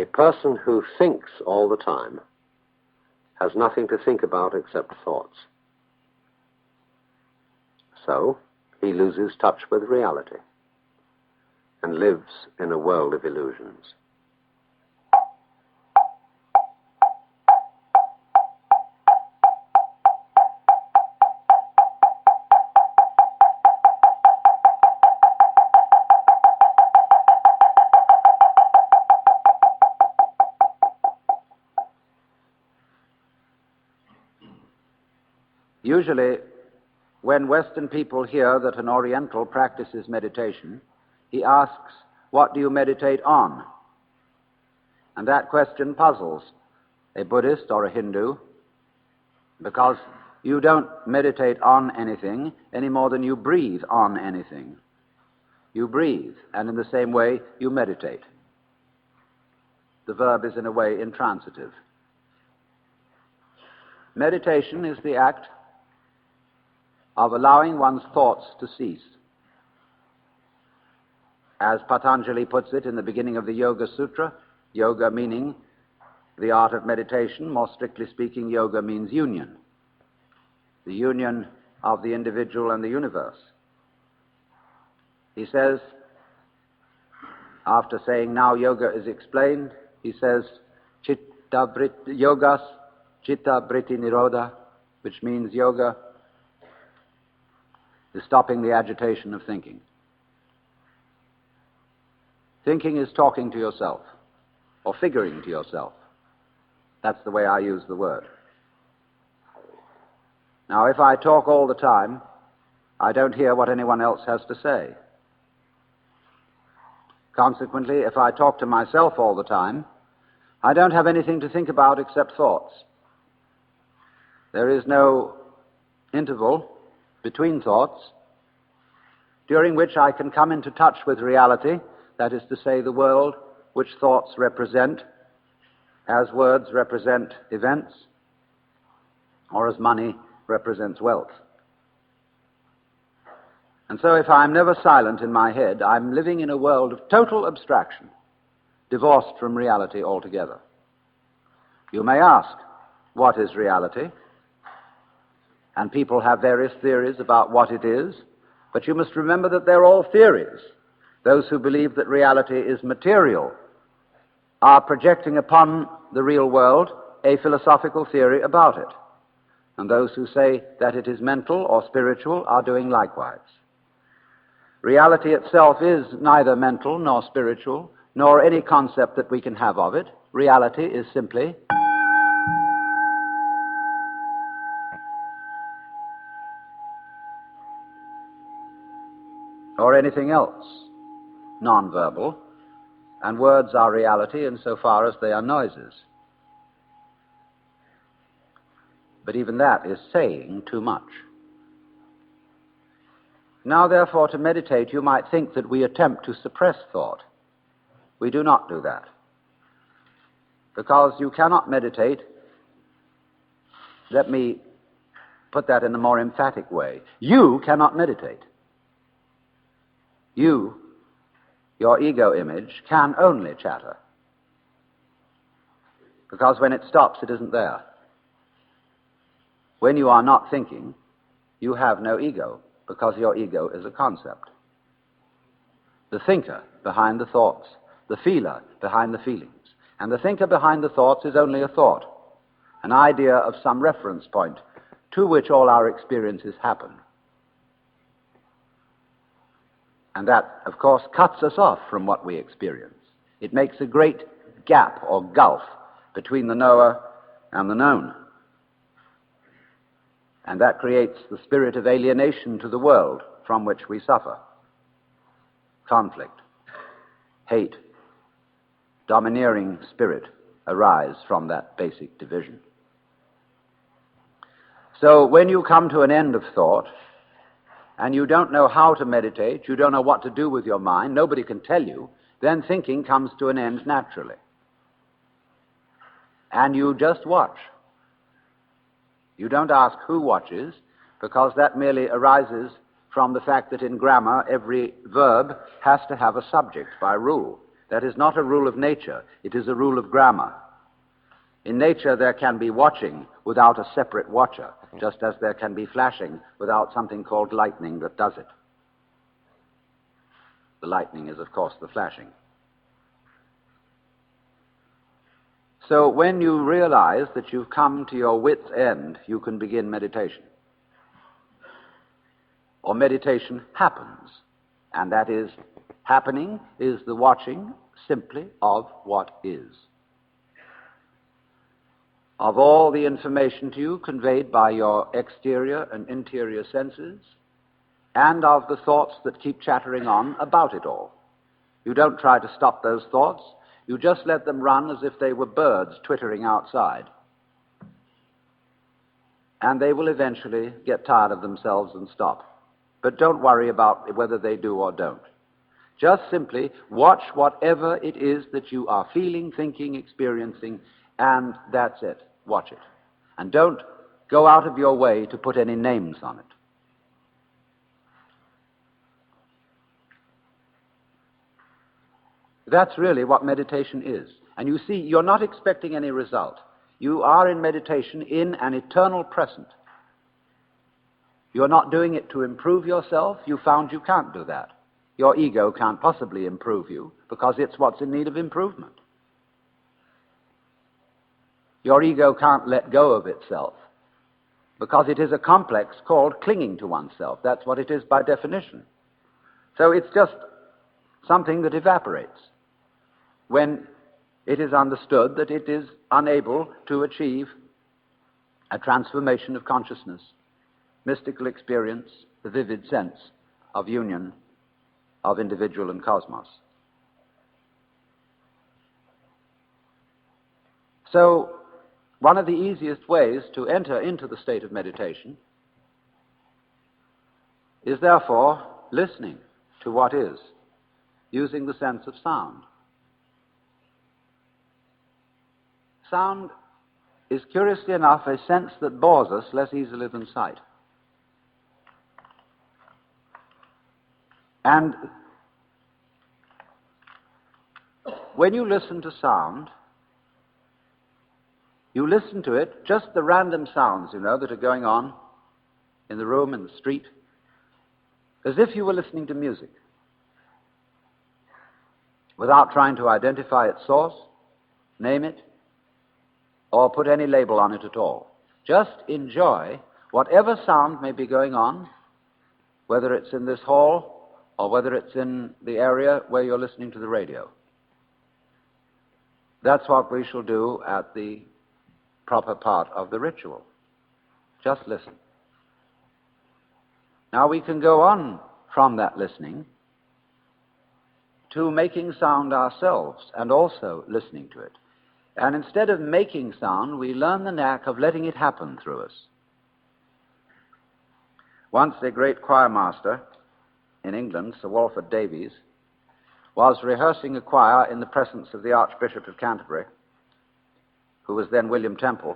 person who thinks all the time has nothing to think about except thoughts. So he loses touch with reality and lives in a world of illusions. Usually, when Western people hear that an Oriental practices meditation, he asks, "What do you meditate on?" And that question puzzles a Buddhist or a Hindu, because you don't meditate on anything any more than you breathe on anything. You breathe, and in the same way you meditate. The verb is in a way intransitive. Meditation is the act of allowing one's thoughts to cease. As Patanjali puts it in the beginning of the Yoga Sutra, yoga meaning the art of meditation, more strictly speaking, yoga means union, the union of the individual and the universe. He says, after saying, now yoga is explained, he says, yogas chitta vritti nirodha, which means yoga is stopping the agitation of thinking. Thinking is talking to yourself, or figuring to yourself. That's the way I use the word. Now, if I talk all the time, I don't hear what anyone else has to say. Consequently, if I talk to myself all the time, I don't have anything to think about except thoughts. There is no interval between thoughts during which I can come into touch with reality, that is to say, the world which thoughts represent, as words represent events, or as money represents wealth. And so if I'm never silent in my head, I'm living in a world of total abstraction, divorced from reality altogether. You may ask, what is reality? And people have various theories about what it is, but you must remember that they're all theories. Those who believe that reality is material are projecting upon the real world a philosophical theory about it. And those who say that it is mental or spiritual are doing likewise. Reality itself is neither mental nor spiritual, nor any concept that we can have of it. Reality is simply or anything else, non-verbal, and words are reality insofar as they are noises. But even that is saying too much. Now, therefore, to meditate, you might think that we attempt to suppress thought. We do not do that. Because you cannot meditate, let me put that in a more emphatic way. You cannot meditate. You, your ego image, can only chatter. Because when it stops, it isn't there. When you are not thinking, you have no ego, because your ego is a concept. The thinker behind the thoughts, the feeler behind the feelings. And the thinker behind the thoughts is only a thought, an idea of some reference point to which all our experiences happen. And that, of course, cuts us off from what we experience. It makes a great gap or gulf between the knower and the known. And that creates the spirit of alienation to the world from which we suffer. Conflict, hate, domineering spirit arise from that basic division. So when you come to an end of thought, and you don't know how to meditate, you don't know what to do with your mind, nobody can tell you, then thinking comes to an end naturally. And you just watch. You don't ask who watches, because that merely arises from the fact that in grammar every verb has to have a subject by rule. That is not a rule of nature. It is a rule of grammar. In nature, there can be watching without a separate watcher, just as there can be flashing without something called lightning that does it. The lightning is, of course, the flashing. So when you realize that you've come to your wit's end, you can begin meditation. Or meditation happens, and that is, happening is the watching simply of what is. Of all the information to you conveyed by your exterior and interior senses, and of the thoughts that keep chattering on about it all. You don't try to stop those thoughts. You just let them run as if they were birds twittering outside. And they will eventually get tired of themselves and stop. But don't worry about whether they do or don't. Just simply watch whatever it is that you are feeling, thinking, experiencing, and that's it. Watch it. And don't go out of your way to put any names on it. That's really what meditation is. And you see, you're not expecting any result. You are in meditation in an eternal present. You're not doing it to improve yourself. You found you can't do that. Your ego can't possibly improve you because it's what's in need of improvement. Your ego can't let go of itself because it is a complex called clinging to oneself. That's what it is by definition. So it's just something that evaporates when it is understood that it is unable to achieve a transformation of consciousness, mystical experience, the vivid sense of union of individual and cosmos. So, one of the easiest ways to enter into the state of meditation is therefore listening to what is, using the sense of sound. Sound is, curiously enough, a sense that bores us less easily than sight. And when you listen to sound, you listen to it, just the random sounds, that are going on in the room, in the street, as if you were listening to music, without trying to identify its source, name it, or put any label on it at all. Just enjoy whatever sound may be going on, whether it's in this hall or whether it's in the area where you're listening to the radio. That's what we shall do at the proper part of the ritual. Just listen. Now we can go on from that listening to making sound ourselves and also listening to it. And instead of making sound, we learn the knack of letting it happen through us. Once a great choir master in England, Sir Walford Davies, was rehearsing a choir in the presence of the Archbishop of Canterbury, who was then William Temple,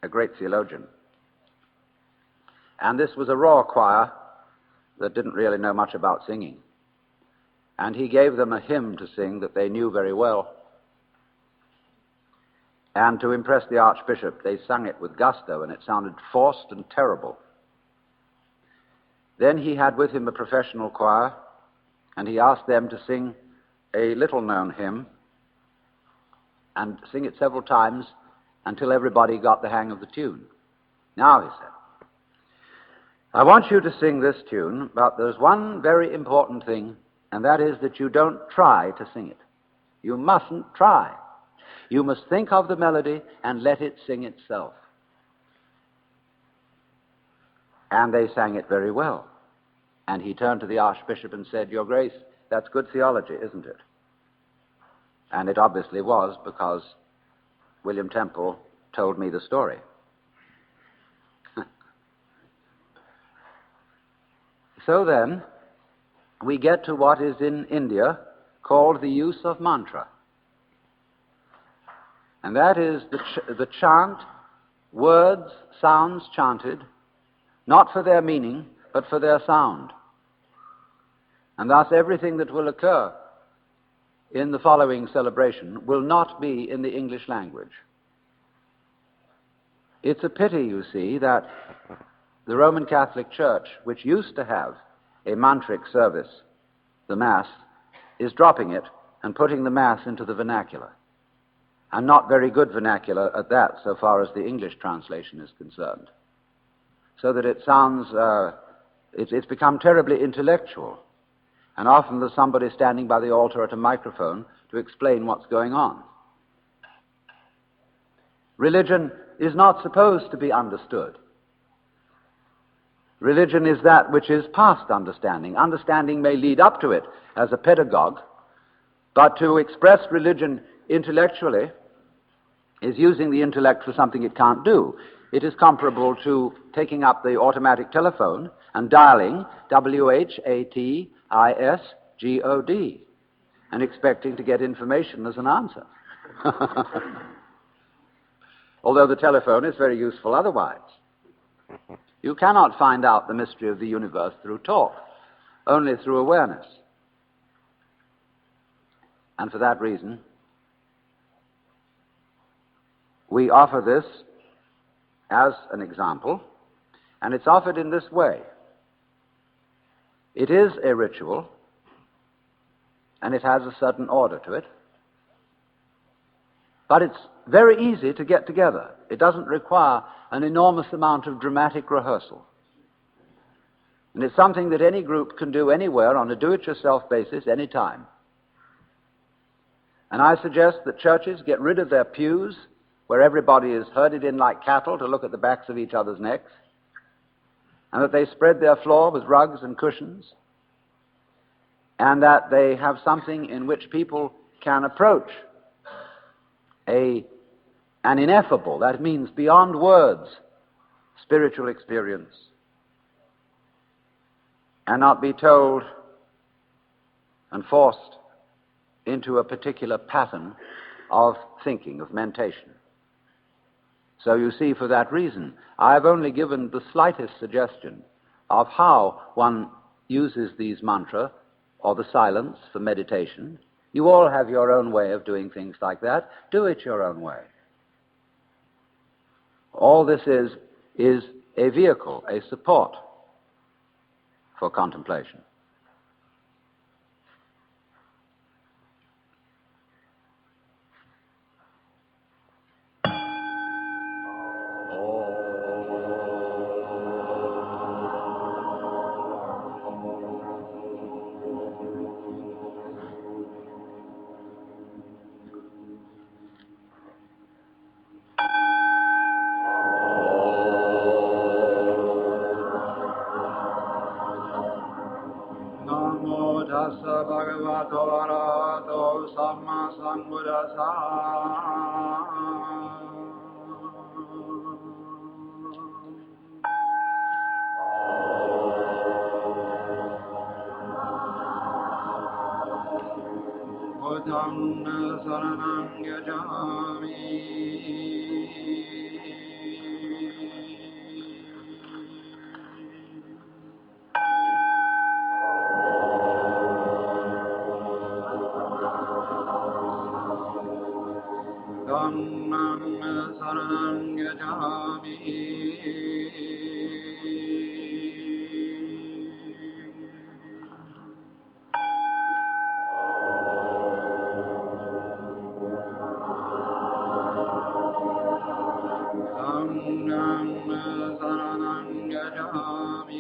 a great theologian. And this was a raw choir that didn't really know much about singing. And he gave them a hymn to sing that they knew very well. And to impress the Archbishop, they sang it with gusto, and it sounded forced and terrible. Then he had with him a professional choir, and he asked them to sing a little-known hymn and sing it several times until everybody got the hang of the tune. Now, he said, I want you to sing this tune, but there's one very important thing, and that is that you don't try to sing it. You mustn't try. You must think of the melody and let it sing itself. And they sang it very well. And he turned to the Archbishop and said, Your Grace, that's good theology, isn't it? And it obviously was, because William Temple told me the story. So then, we get to what is in India called the use of mantra. And that is the chant, words, sounds chanted, not for their meaning, but for their sound. And thus everything that will occur in the following celebration will not be in the English language. It's a pity, you see, that the Roman Catholic Church, which used to have a mantric service, the Mass, is dropping it and putting the Mass into the vernacular. And not very good vernacular at that, so far as the English translation is concerned. So that it sounds, it's become terribly intellectual. And often there's somebody standing by the altar at a microphone to explain what's going on. Religion is not supposed to be understood. Religion is that which is past understanding. Understanding may lead up to it as a pedagogue, but to express religion intellectually is using the intellect for something it can't do. It is comparable to taking up the automatic telephone and dialing WHATISGOD and expecting to get information as an answer. Although the telephone is very useful otherwise. You cannot find out the mystery of the universe through talk, only through awareness. And for that reason, we offer this as an example, and it's offered in this way. It is a ritual, and it has a certain order to it, but it's very easy to get together. It doesn't require an enormous amount of dramatic rehearsal. And it's something that any group can do anywhere on a do-it-yourself basis anytime. And I suggest that churches get rid of their pews where everybody is herded in like cattle to look at the backs of each other's necks, and that they spread their floor with rugs and cushions, and that they have something in which people can approach an ineffable, that means beyond words, spiritual experience, and not be told and forced into a particular pattern of thinking, of mentation. So you see, for that reason, I've only given the slightest suggestion of how one uses these mantra or the silence for meditation. You all have your own way of doing things like that. Do it your own way. All this is a vehicle, a support for contemplation. Namo tassa bhagavato arahato samma sambuddhassa. Buddham saranam gacchami. Dhammam saranam gacchami. Dhammam saranam gacchami.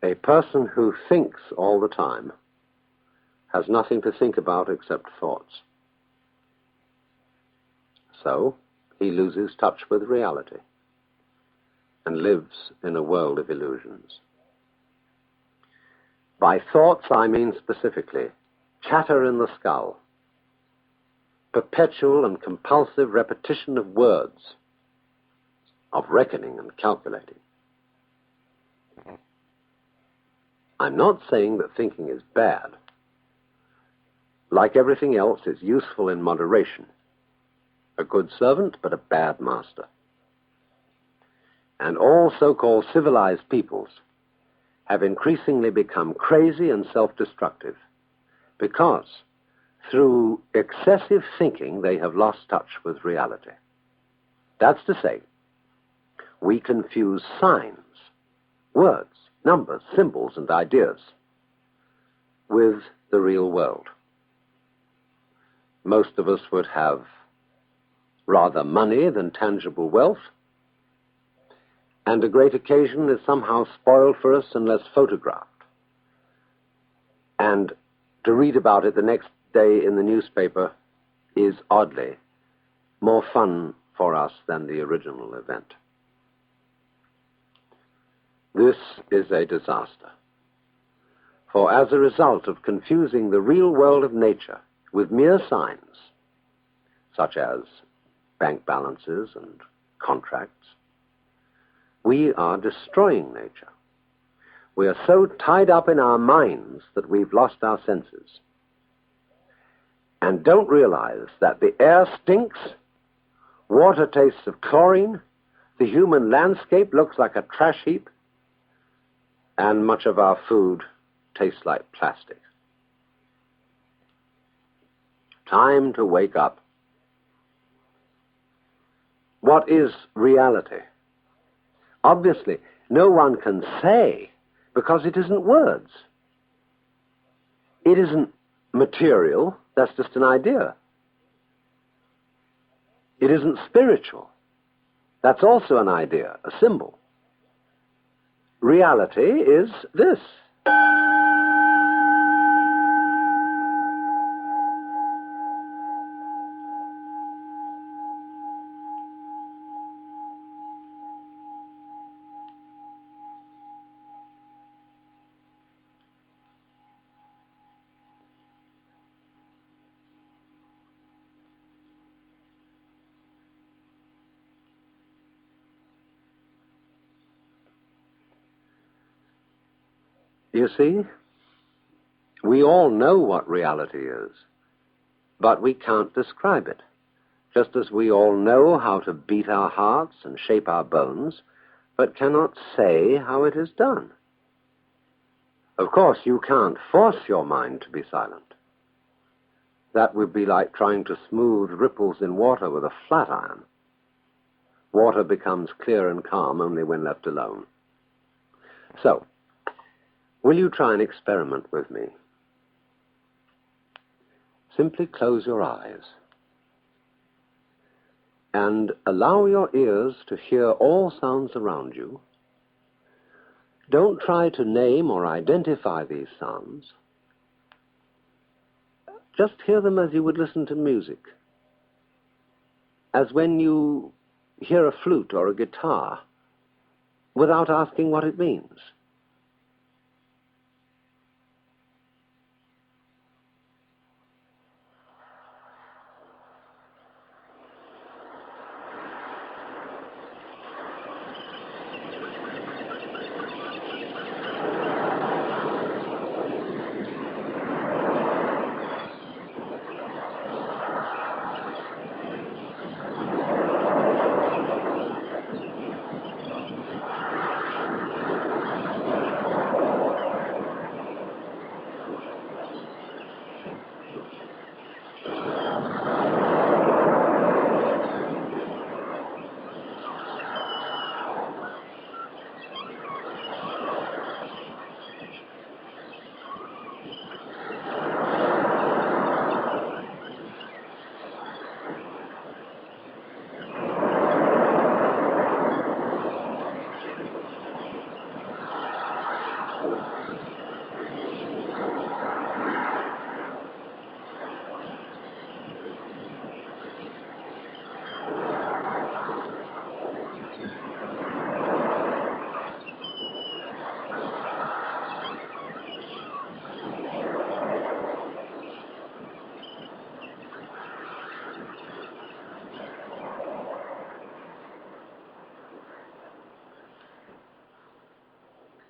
A person who thinks all the time has nothing to think about except thoughts. So he loses touch with reality and lives in a world of illusions. By thoughts, I mean specifically chatter in the skull, perpetual and compulsive repetition of words, of reckoning and calculating. I'm not saying that thinking is bad. Like everything else, it's useful in moderation. A good servant, but a bad master. And all so-called civilized peoples have increasingly become crazy and self-destructive because through excessive thinking they have lost touch with reality. That's to say, we confuse signs, words, numbers, symbols, and ideas with the real world. Most of us would have rather money than tangible wealth, and a great occasion is somehow spoiled for us unless photographed. And to read about it the next day in the newspaper is, oddly, more fun for us than the original event. This is a disaster. For as a result of confusing the real world of nature with mere signs, such as bank balances and contracts, we are destroying nature. We are so tied up in our minds that we've lost our senses and don't realize that the air stinks, water tastes of chlorine, the human landscape looks like a trash heap, and much of our food tastes like plastic. Time to wake up. What is reality? Obviously, no one can say because it isn't words. It isn't material, that's just an idea. It isn't spiritual, that's also an idea, a symbol. Reality is this. You see, we all know what reality is, but we can't describe it. Just as we all know how to beat our hearts and shape our bones, but cannot say how it is done. Of course, you can't force your mind to be silent. That would be like trying to smooth ripples in water with a flat iron. Water becomes clear and calm only when left alone. So, will you try an experiment with me? Simply close your eyes and allow your ears to hear all sounds around you. Don't try to name or identify these sounds. Just hear them as you would listen to music, as when you hear a flute or a guitar, without asking what it means.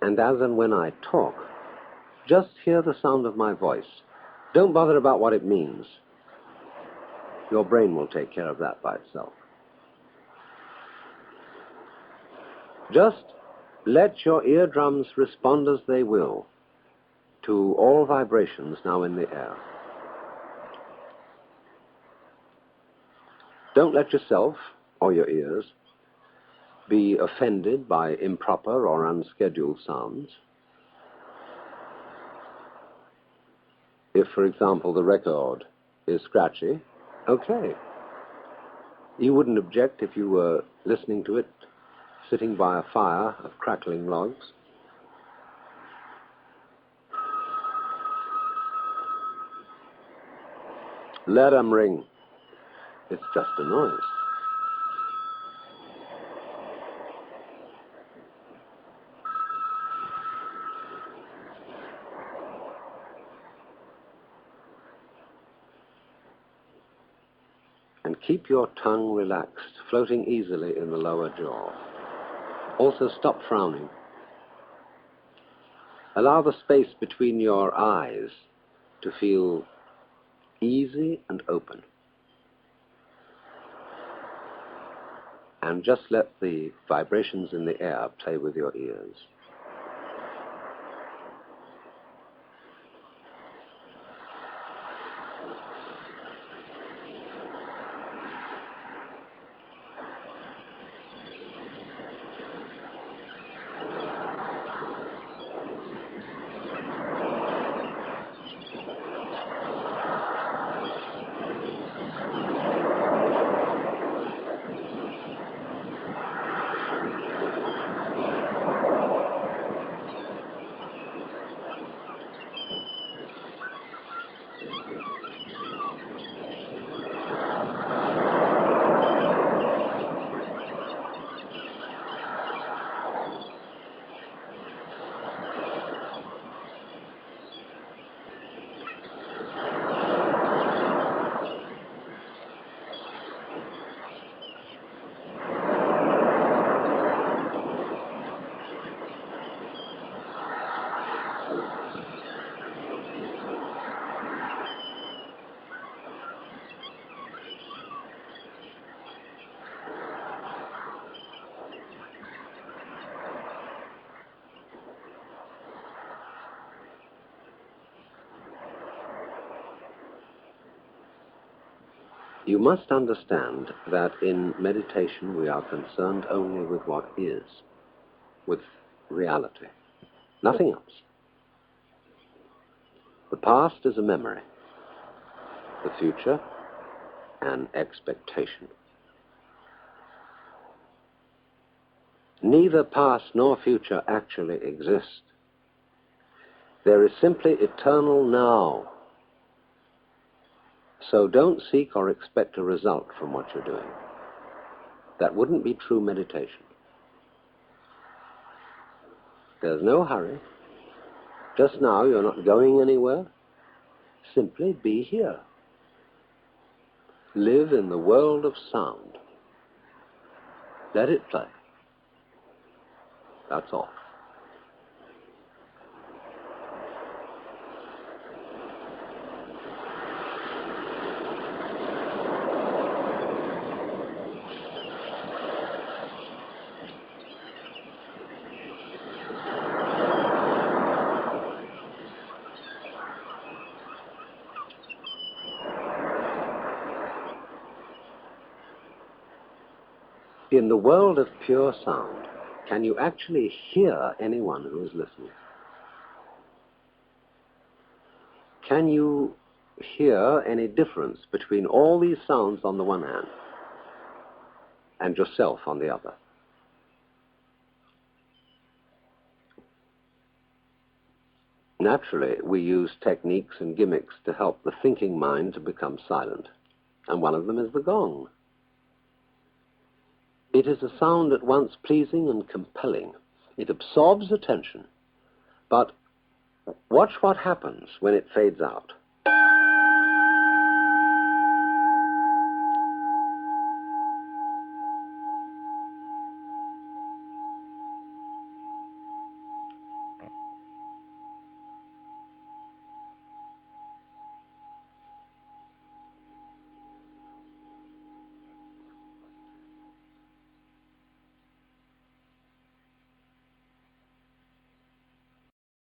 And as and when I talk, just hear the sound of my voice. Don't bother about what it means. Your brain will take care of that by itself. Just let your eardrums respond as they will to all vibrations now in the air. Don't let yourself or your ears be offended by improper or unscheduled sounds. If, for example, the record is scratchy, okay. You wouldn't object if you were listening to it sitting by a fire of crackling logs. Let 'em ring. It's just a noise. And keep your tongue relaxed, floating easily in the lower jaw. Also stop frowning. Allow the space between your eyes to feel easy and open. And just let the vibrations in the air play with your ears. You must understand that in meditation we are concerned only with what is, with reality, nothing else. The past is a memory, the future an expectation. Neither past nor future actually exist. There is simply eternal now. So don't seek or expect a result from what you're doing. That wouldn't be true meditation. There's no hurry. Just now you're not going anywhere. Simply be here. Live in the world of sound. Let it play. That's all. In the world of pure sound, can you actually hear anyone who is listening? Can you hear any difference between all these sounds on the one hand and yourself on the other? Naturally, we use techniques and gimmicks to help the thinking mind to become silent, and one of them is the gong. It is a sound at once pleasing and compelling. It absorbs attention. But watch what happens when it fades out.